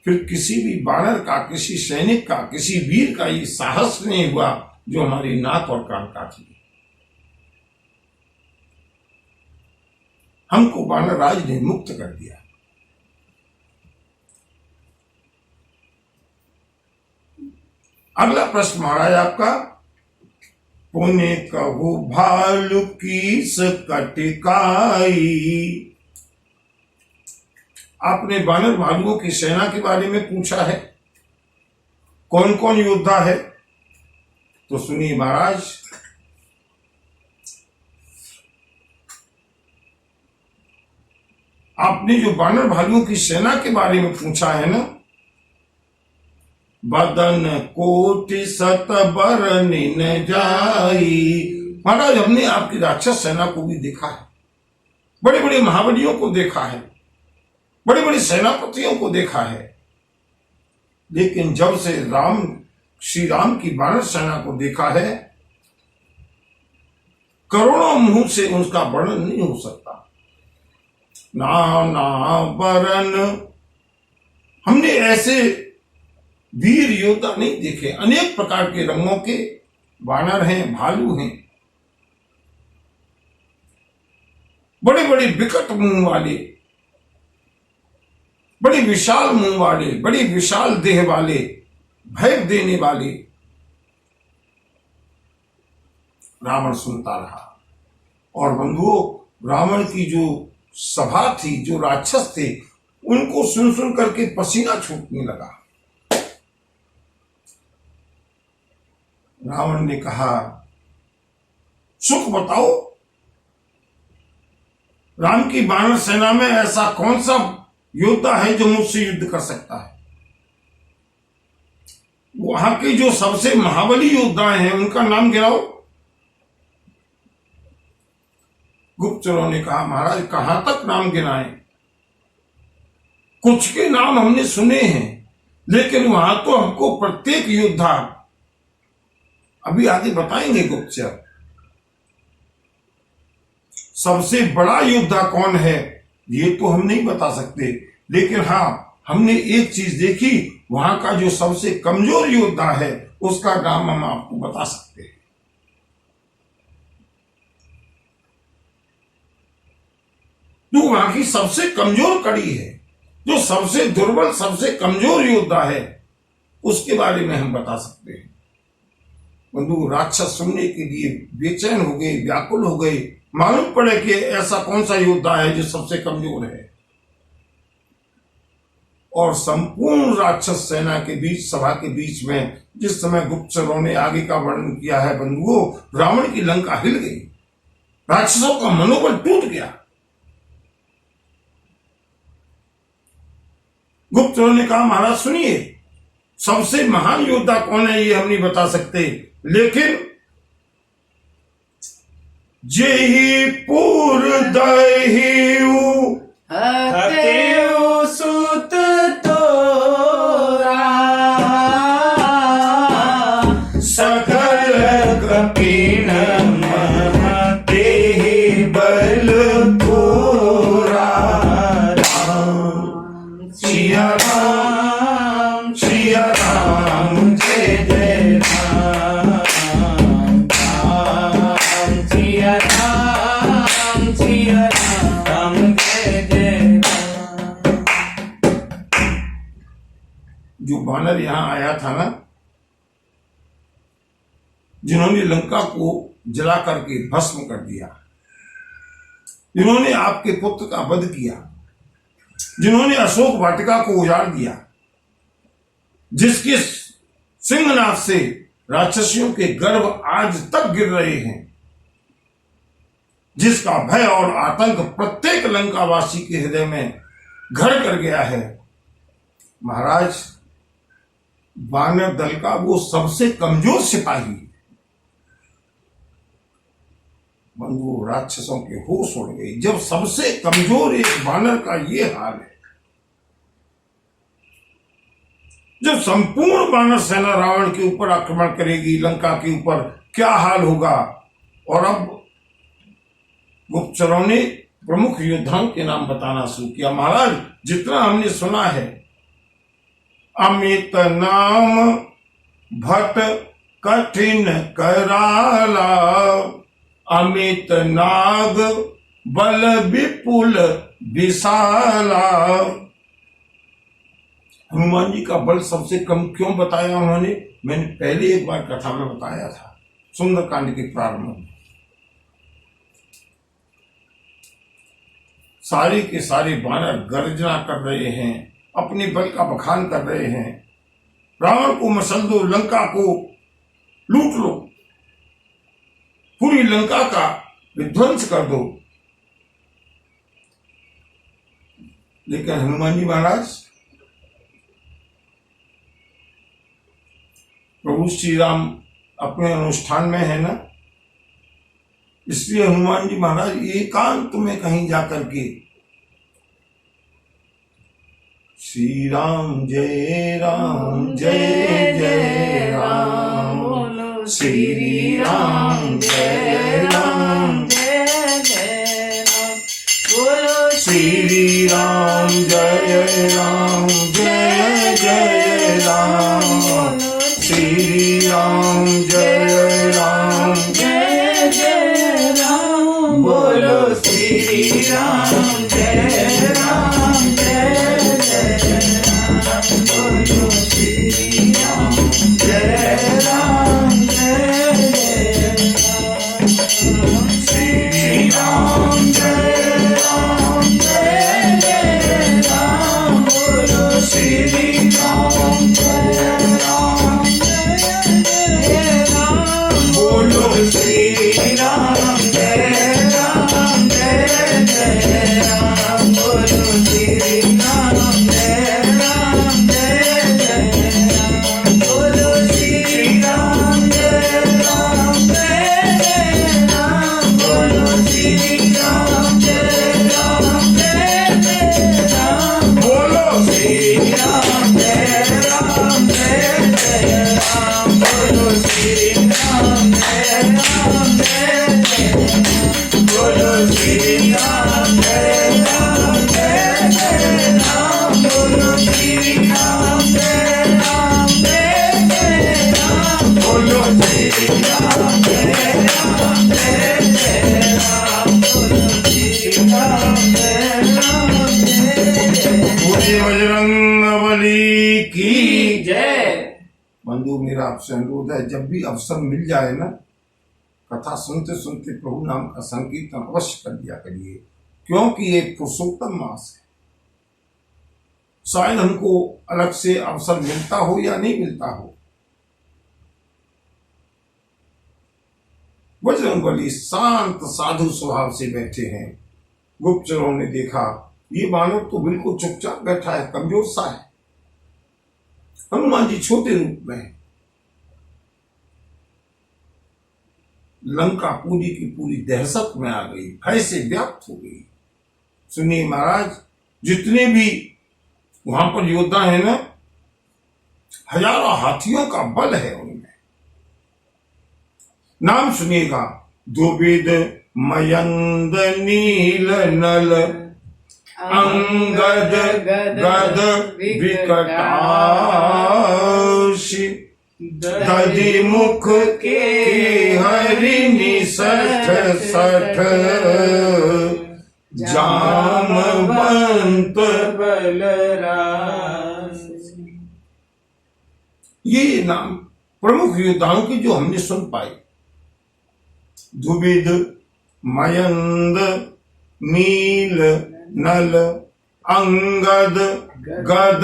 फिर किसी भी बानर का, किसी सैनिक का, किसी वीर का ये साहस नहीं हुआ जो हमारी नाक और कान काट लिए। हमको बानर राज ने मुक्त कर दिया। अगला प्रश्न महाराज आपका, पुण्य कहु भालू कीस कटिकाई। आपने बानर भालुओं की सेना के बारे में पूछा है, कौन कौन योद्धा है, तो सुनिए महाराज। आपने जो बानर भालुओं की सेना के बारे में पूछा है ना, बदन कोटि सत बरनिन जाई। महाराज हमने आपकी राक्षस सेना को भी देखा है, बड़े बड़े महाबलियों को देखा है, बड़े बड़े सेनापतियों को देखा है, लेकिन जब से श्री राम की बानर सेना को देखा है, करोड़ों मुंह से उसका वर्णन नहीं हो सकता। नाना बरन, हमने ऐसे वीर योद्धा नहीं देखे। अनेक प्रकार के रंगों के बानर हैं, भालू हैं, बड़े बड़े विकट मुंह वाले, बड़ी विशाल मुंह वाले, बड़ी विशाल देह वाले, भय देने वाले। रावण सुनता रहा। और बंधुओं, रावण की जो सभा थी, जो राक्षस थे, उनको सुन सुन करके पसीना छूटने लगा। रावण ने कहा, सुख बताओ, राम की बानर सेना में ऐसा कौन सा योद्धा है जो मुझसे युद्ध कर सकता है? वहां के जो सबसे महाबली योद्धा हैं उनका नाम गिनाओ। गुप्तचरों ने कहा, महाराज कहां तक नाम गिनाएं? कुछ के नाम हमने सुने हैं, लेकिन वहां तो हमको प्रत्येक योद्धा अभी आगे बताएंगे। गुप्तचर, सबसे बड़ा योद्धा कौन है ये तो हम नहीं बता सकते, लेकिन हाँ, हमने एक चीज देखी, वहां का जो सबसे कमजोर योद्धा है उसका नाम हम आपको बता सकते हैं। जो वहां की सबसे कमजोर कड़ी है, जो सबसे दुर्बल, सबसे कमजोर योद्धा है, उसके बारे में हम बता सकते हैं। बंधु, राक्षस सुनने के लिए बेचैन हो गए, व्याकुल हो गए। मालूम पड़े कि ऐसा कौन सा योद्धा है जो सबसे कमजोर है। और संपूर्ण राक्षस सेना के बीच, सभा के बीच में जिस समय गुप्तचरों ने आगे का वर्णन किया है बंधुओं, रावण की लंका हिल गई, राक्षसों का मनोबल टूट गया। गुप्तचरों ने कहा महाराज सुनिए, सबसे महान योद्धा कौन है ये हम नहीं बता सकते, लेकिन जेहि पुर दहिउ हतेउ सुत तोरा, सकल कपिन देहि बल पूरा। सिया राम सिया राम जय जय राम, राम सिया राम जय जय राम। जो बानर यहां आया था ना, जिन्होंने लंका को जला करके भस्म कर दिया, जिन्होंने आपके पुत्र का वध किया, जिन्होंने अशोक वाटिका को उजाड़ दिया, जिसके सिंहनाद से राक्षसियों के गर्भ आज तक गिर रहे हैं, जिसका भय और आतंक प्रत्येक लंकावासी के हृदय में घर कर गया है, महाराज वानर दल का वो सबसे कमजोर सिपाही। बंधु, राक्षसों के होश उड़ गई जब सबसे कमजोर एक वानर का ये हाल है। जब संपूर्ण वानर सेना रावण के ऊपर आक्रमण करेगी, लंका के ऊपर क्या हाल होगा। और अब गुप्तचरों ने प्रमुख योद्धाओं के नाम बताना शुरू किया। महाराज, जितना हमने सुना है, अमित नाम भट कठिन कराला, अमित नाग बल विपुल विशाला। हनुमान जी का बल सबसे कम क्यों बताया उन्होंने? मैंने पहले एक बार कथा में बताया था, सुंदरकांड के प्रारंभ में। सारे के सारे वानर गर्जना कर रहे हैं, अपने बल का बखान कर रहे हैं। रावण को मसल दो, लंका को लूट लो, पूरी लंका का विध्वंस कर दो। लेकिन हनुमान जी महाराज, प्रभु श्री राम अपने अनुष्ठान में है ना, इसलिए हनुमान जी महाराज एकांत में कहीं जाकर के श्री राम जय जय राम, श्री राम जय जय राम, बोलो श्री राम जय जय राम, श्री राम जय जय राम, बोलो श्री राम जय जय राम, बोलो श्री राम जय श्री राम जय राम, बोलो श्री राम जय राम, बोलो श्री राम जय राम, बोलो श्री राम जय राम, बोलो श्री राम जय राम, बोलो श्री राम जय राम, बोलो श्री राम जय राम, बोलो श्री राम जय राम, बोलो श्री राम जय राम, बोलो श्री राम जय राम, बोलो श्री राम जय राम, बोलो श्री राम जय बजरंगबली की जय। बंधु, मेरा आपसे अनुरोध है, जब भी अवसर मिल जाए ना, कथा सुनते सुनते प्रभु नाम का संकीर्तन अवश्य कर दिया करिए, क्योंकि ये पुरुषोत्तम मास है। शायद हमको अलग से अवसर मिलता हो या नहीं मिलता हो। बजरंगबली शांत साधु स्वभाव से बैठे हैं। गुप्तचरों ने देखा ये बानर तो बिल्कुल चुपचाप बैठा है, कमजोर सा है। हनुमान जी छोटे रूप में है। लंका पूरी की पूरी दहशत में आ गई, भय से व्याप्त हो गई। सुनिए महाराज, जितने भी वहां पर योद्धा है ना, हजारों हाथियों का बल है उनमें। नाम सुनिएगा, द्रुविद मयंद नील नल अंगद गद विकटाशी दधि मुख के हरिणि सठ सठ जामवंत बलराज। ये नाम प्रमुख योद्धाओं के जो हमने सुन पाए। द्रुविद मयंद नील नल अंगद गद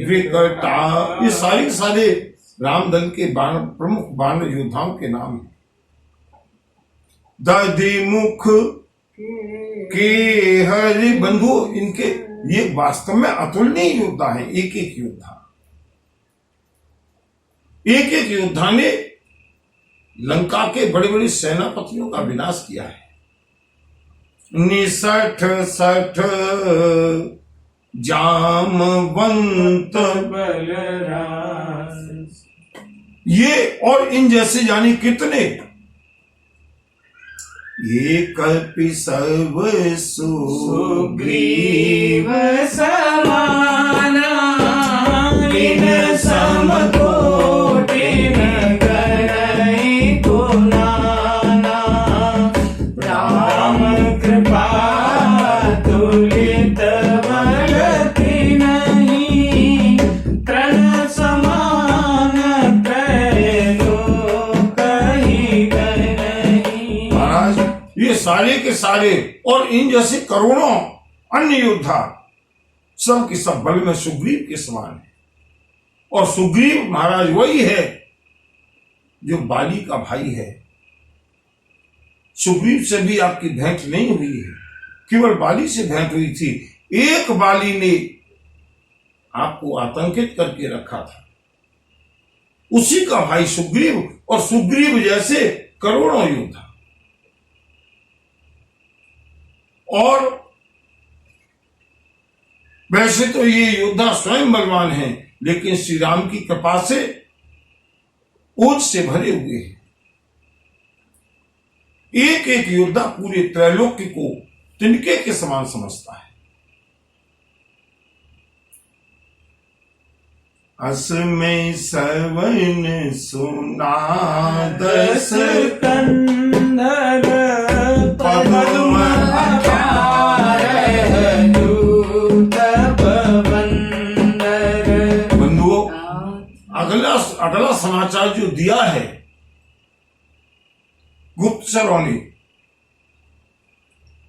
विकटा, ये सारे रामदल के प्रमुख बानर योद्धाओं के नाम हैं। दधि मुख के हरि बंधु, इनके ये वास्तव में अतुलनीय योद्धा है। एक एक योद्धा ने लंका के बड़े बड़े सेनापतियों का विनाश किया है। निसठ सठ जामवंत बलराज। ये और इन जैसे जानी कितने। ये कल्पि सर्व सुग्रीव समाना लीन समकोटिन गणै गुणाना। राम कृपा तुलित बल तिन्हि तृण समान त्रैलोक कहि गनहि। महाराज, ये सारे के सारे और इन जैसे करोड़ों अन्य योद्धा सब के सब बल में सुग्रीव के समान है। और सुग्रीव महाराज वही है जो बाली का भाई है। सुग्रीव से भी आपकी भेंट नहीं हुई है, केवल बाली से भेंट हुई थी। एक बाली ने आपको आतंकित करके रखा था, उसी का भाई सुग्रीव, और सुग्रीव जैसे करोड़ों योद्धा। और वैसे तो ये योद्धा स्वयं बलवान हैं, लेकिन श्री राम की कृपा से ओज से भरे हुए हैं। एक एक योद्धा पूरे त्रैलोक्य को तिनके के समान समझता है। अस में सवन सुना दस कंदर पद्म अगला समाचार जो दिया है गुप्तचरों ने,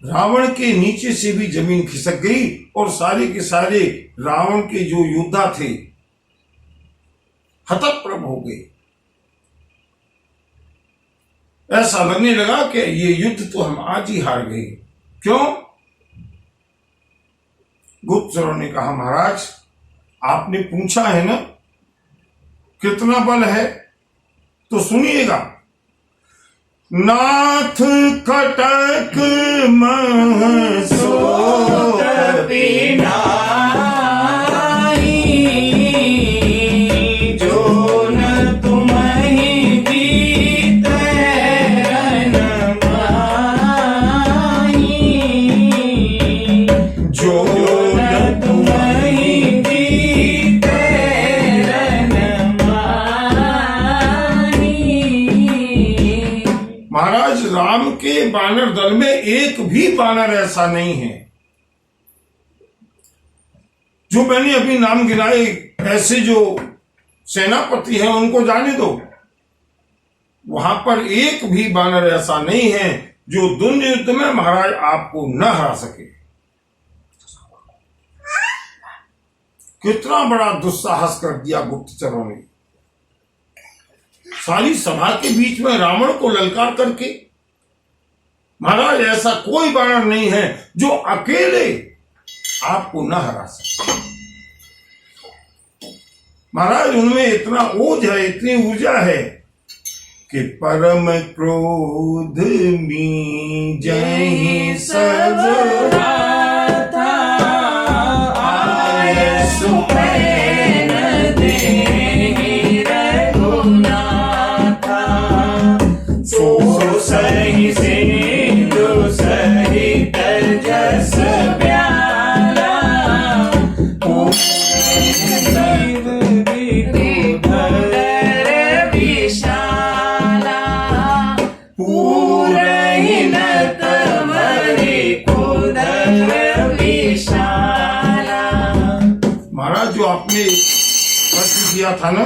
रावण के नीचे से भी जमीन खिसक गई और सारे के सारे रावण के जो योद्धा थे हतप्रभ हो गए। ऐसा लगने लगा कि ये युद्ध तो हम आज ही हार गए। क्यों? गुप्तचरों ने कहा, महाराज आपने पूछा है ना कितना बल है, तो सुनिएगा। नाथ कटक महसोत पिनाई, जो न तुम्हें जीते रन माई। जो न तुम्हें जीते रन माई। महाराज, राम के बानर दल में एक भी बानर ऐसा नहीं है। जो मैंने अभी नाम गिनाए, ऐसे जो सेनापति हैं उनको जाने दो, वहां पर एक भी बानर ऐसा नहीं है जो द्वंद्व युद्ध में महाराज आपको न हरा सके। कितना बड़ा दुस्साहस कर दिया गुप्तचरों ने। सारी सभा के बीच में रावण को ललकार करके, महाराज ऐसा कोई वानर नहीं है जो अकेले आपको न हरा सके। महाराज उनमें इतना ओज है, इतनी ऊर्जा है कि परम क्रोध में जय सब था आय सुपैन देहि रघुनाथा सो सहि सिंधु सहित जस व्याला विशाला पूरहिनत मरि कुदर विशाला। महाराज जो आपने प्रश्न किया था ना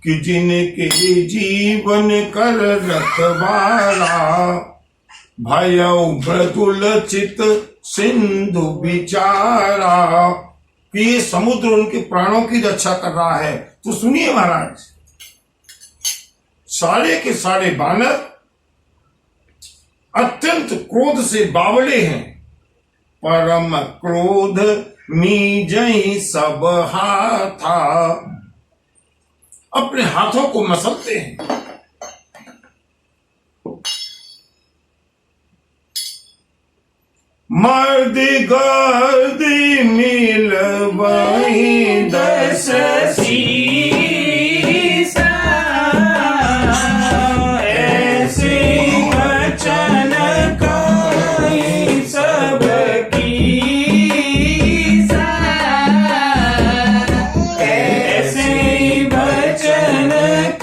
कि जिनके जीवन कर रखवारा भयउ मृदुल चित सिंधु बिचारा, कि ये समुद्र उनके प्राणों की रक्षा कर रहा है। तो सुनिए महाराज, सारे के सारे बानर अत्यंत क्रोध से बावले हैं। परम क्रोध मी जही सब हाथा, अपने हाथों को मसलते हैं। मर्द गर्द मिल वही दस सीसा ऐसे वचन कहि सब कीसा, ऐसे वचन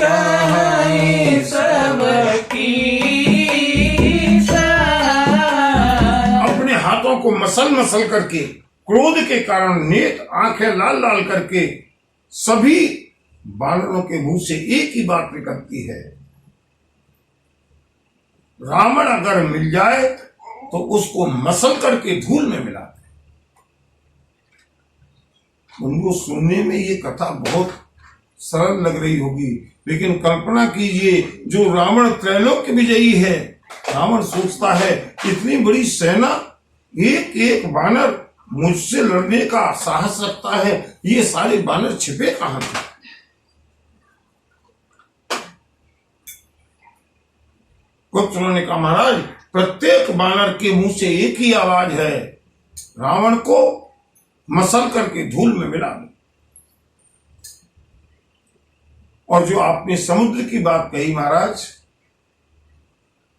कहि सब कीसा। अपने हाथों को मसल मसल करके, क्रोध के कारण नेत आंखें लाल लाल करके सभी बानरों के मुंह से एक ही बात निकलती है, रावण अगर मिल जाए तो उसको मसल करके धूल में मिला दे। उनको सुनने में ये कथा बहुत सरल लग रही होगी, लेकिन कल्पना कीजिए जो रावण त्रैलोक्य विजयी है, रावण सोचता है इतनी बड़ी सेना, एक एक बानर मुझसे लड़ने का साहस रखता है, ये सारे बानर छिपे कहां थे। गुप्तचरों ने कहा महाराज प्रत्येक बानर के मुंह से एक ही आवाज है, रावण को मसल करके धूल में मिला दो। और जो आपने समुद्र की बात कही महाराज,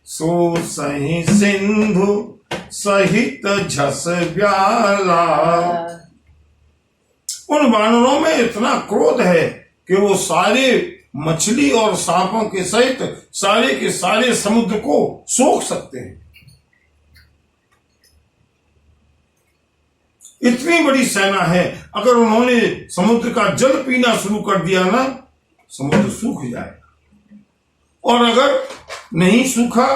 सो सही सिंधु सहित झस व्याला, उन वानरों में इतना क्रोध है कि वो सारे मछली और सांपों के सहित सारे के सारे समुद्र को सोख सकते हैं। इतनी बड़ी सेना है, अगर उन्होंने समुद्र का जल पीना शुरू कर दिया ना, समुद्र सूख जाएगा। और अगर नहीं सूखा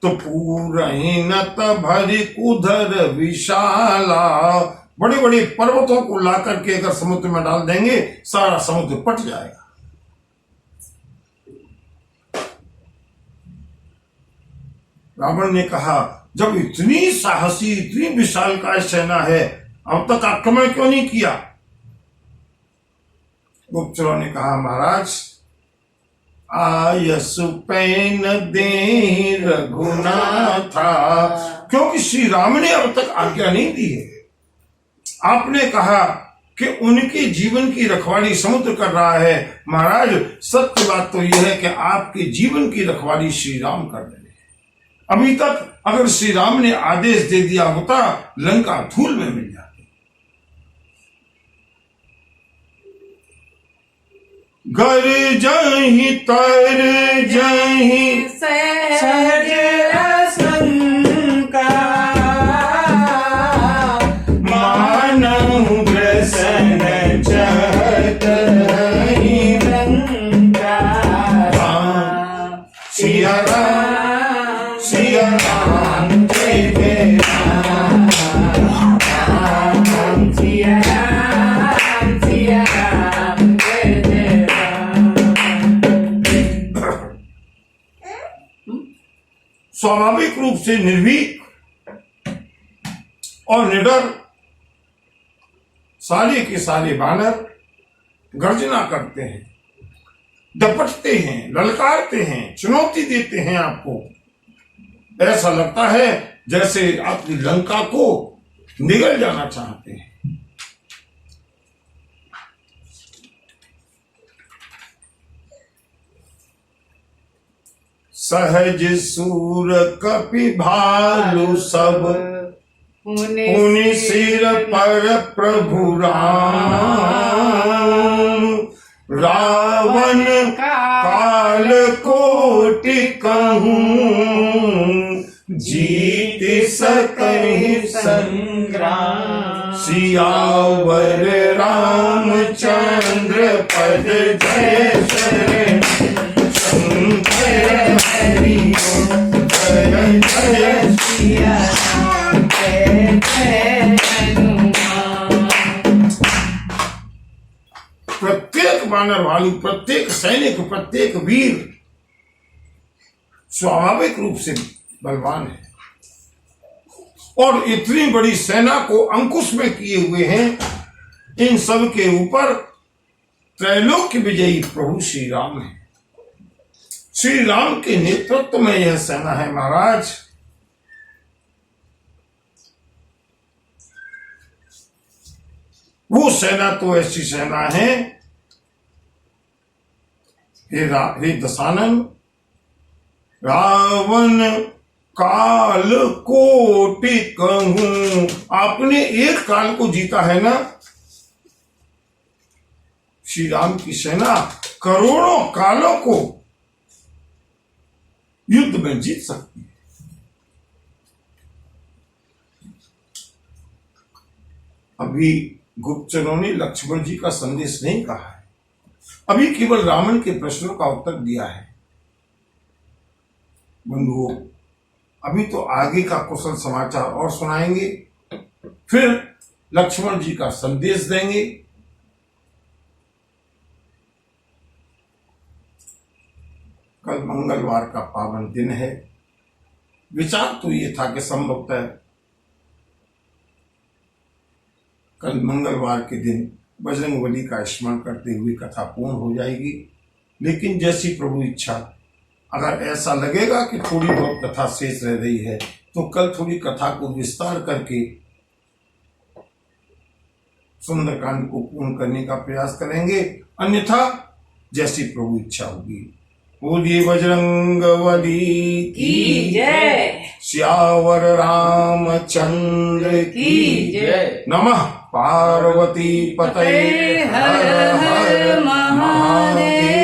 तो पूरहिनत भरि कुधर विशाला, बड़े बड़े पर्वतों को ला करके अगर समुद्र में डाल देंगे, सारा समुद्र पट जाएगा। रावण ने कहा जब इतनी साहसी, इतनी विशालकाय सेना है, अब तक आक्रमण क्यों नहीं किया? गुप्तचरों ने कहा महाराज आयसु पैन देहि रघुनाथा, क्योंकि श्री राम ने अब तक आज्ञा नहीं दी है। आपने कहा कि उनके जीवन की रखवाली समुद्र कर रहा है। महाराज सत्य बात तो यह है कि आपके जीवन की रखवाली श्री राम कर रहे हैं। अभी तक अगर श्री राम ने आदेश दे दिया होता, लंका धूल में मिल जाती। घर जहीं तर जहीं सहज असंका, मानहु प्रसन्न चहत रही लंका। सिया राम, सिया राम जय जय राम, सिया स्वाभाविक रूप से निर्भीक और निडर सारे के सारे बानर गर्जना करते हैं, डपटते हैं, ललकारते हैं, चुनौती देते हैं आपको। ऐसा लगता है जैसे अपनी लंका को निगल जाना चाहते हैं। सहज सूर कपि भालु सब पुनि सिर पर प्रभु राम। रावण काल कोटि कहूँ जीत सकहि संग्राम। सियावर रामचंद्र पद जय शरण शंकर हरि जय जय सिया राम जय जय हनुमान। प्रत्येक वानर भालू, प्रत्येक सैनिक, प्रत्येक वीर स्वाभाविक रूप से बलवान है और इतनी बड़ी सेना को अंकुश में किए हुए हैं। इन सब के ऊपर त्रैलोक्य विजयी प्रभु श्री राम है। श्री राम के नेतृत्व में यह सेना है महाराज। वो सेना तो ऐसी सेना है, हे दशानन, रावण काल कोटि कहूं। आपने एक काल को जीता है ना। श्री राम की सेना करोड़ों कालों को युद्ध में जीत सकती है। अभी गुप्तचरों ने लक्ष्मण जी का संदेश नहीं कहा है, अभी केवल रावण के प्रश्नों का उत्तर दिया है। बंधुओं, अभी तो आगे का कुशल समाचार और सुनाएंगे, फिर लक्ष्मण जी का संदेश देंगे। कल मंगलवार का पावन दिन है। विचार तो ये था कि संभवतः कल मंगलवार के दिन बजरंगबली का स्मरण करते हुए कथा पूर्ण हो जाएगी, लेकिन जैसी प्रभु इच्छा, अगर ऐसा लगेगा कि थोड़ी बहुत कथा शेष रह रही है तो कल थोड़ी कथा को विस्तार करके सुंदरकांड को पूर्ण करने का प्रयास करेंगे, अन्यथा जैसी प्रभु इच्छा होगी। बोलिए बजरंगबली की जय, श्यावर रामचंद्र की जय। नमः पार्वती पतये हर हर महादेव।